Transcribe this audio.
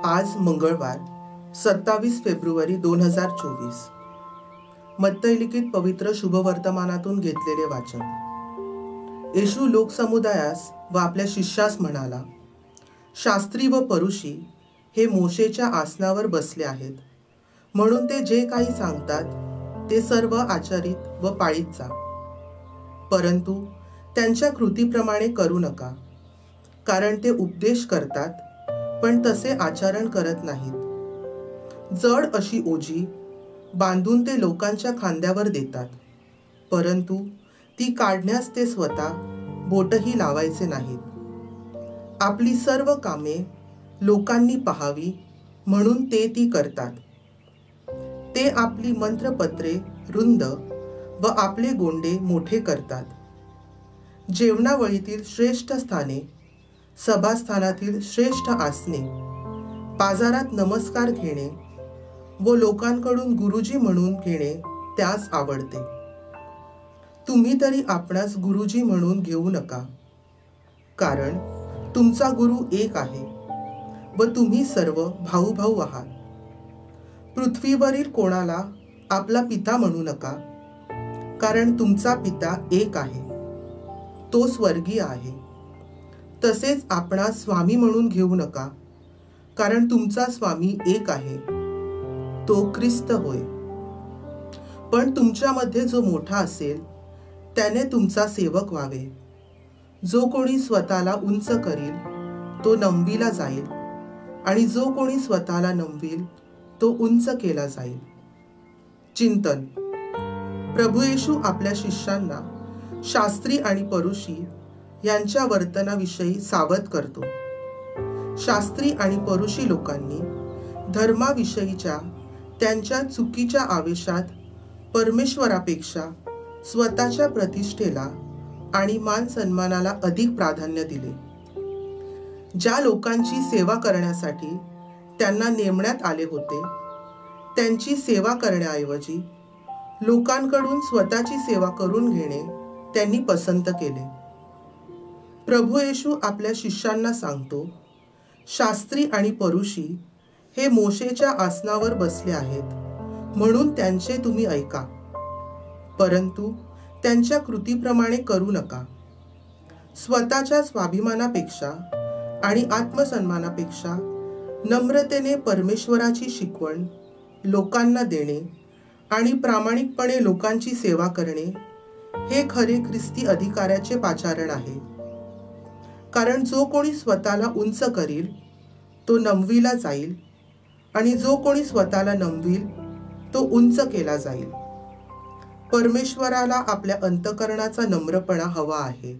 आज मंगळवार 27 फेब्रुवारी 2024 मत्तई लिखित पवित्र शुभवर्तमानातून घेतलेले वाचन। येशू लोकसमुदायास व आपल्या शिष्यास म्हणाला, शास्त्री व परुषी हे मोशेच्या आसनावर बसले आहेत, म्हणून ते जे काही सांगतात ते सर्व आचरित व पाळीत जा, परंतु त्यांच्या कृतीप्रमाणे करू नका, कारण ते उपदेश करतात पण तसे आचरण करत नाहीत। जड अशी ओझी बांधून ते लोकांच्या खांद्यावर देतात, परंतु ती काढण्यास ते स्वतः बोटही लावायचे नाहीत। आपली सर्व कामे लोकांनी पाहावी म्हणून ते ती करतात। ते आपली मंत्रपत्रे रुंद व आपले गोंडे मोठे करतात। जेवणावळीतील श्रेष्ठ स्थाने, सभास्थानातील श्रेष्ठ आसने, बाजारात नमस्कार घेणे व लोकांकडून गुरुजी म्हणून घेणे त्यास आवडते। तुम्ही तरी आपणास गुरुजी म्हणून घेऊ नका, कारण तुमचा गुरु एक आहे व तुम्ही सर्व भाऊ भाऊ आहात। पृथ्वीवरील कोणाला आपला पिता म्हणू नका, कारण तुमचा पिता एक आहे, तो स्वर्गीय आहे। तसेच आपणास स्वामी म्हणून घेऊ नका, कारण तुमचा स्वामी एक आहे, तो ख्रिस्त होय। पण तुमच्यामध्ये जो मोठा असेल त्याने तुमचा सेवक व्हावे। जो कोणी स्वतःला उंच करील तो नमविला जाईल, आणि जो कोणी स्वतःला नमविल तो उंच केला जाईल। चिंतन। प्रभू येशू आपल्या शिष्यांना शास्त्री आणि परुषी यांच्या वर्तनाविषयी सावध करतो। शास्त्री आणि परुषी लोकांनी धर्माविषयीच्या त्यांच्या चुकीच्या आवेशात परमेश्वरापेक्षा स्वतःच्या प्रतिष्ठेला आणि मान सन्मानाला अधिक प्राधान्य दिले। ज्या लोकांची सेवा करण्यासाठी त्यांना नेमण्यात आले होते, त्यांची सेवा करण्याऐवजी लोकांकडून स्वतःची सेवा करून घेणे त्यांनी पसंत केले। प्रभू येशू आपल्या शिष्यांना सांगतो, शास्त्री आणि परुषी हे मोशेच्या आसनावर बसले आहेत, म्हणून त्यांचे तुम्ही ऐका, परंतु त्यांच्या कृतीप्रमाणे करू नका। स्वतःच्या स्वाभिमानापेक्षा आणि आत्मसन्मानापेक्षा नम्रतेने परमेश्वराची शिकवण लोकांना देणे आणि प्रामाणिकपणे लोकांची सेवा करणे हे खरे ख्रिस्ती अधिकाराचे पाचारण आहे। कारण जो कोणी स्वतःला उंच करील तो नमविला जाईल, आणि जो कोणी स्वतःला नमविल तो उंच केला जाईल। परमेश्वराला आपल्या अंतःकरणाचा नम्रपणा हवा आहे।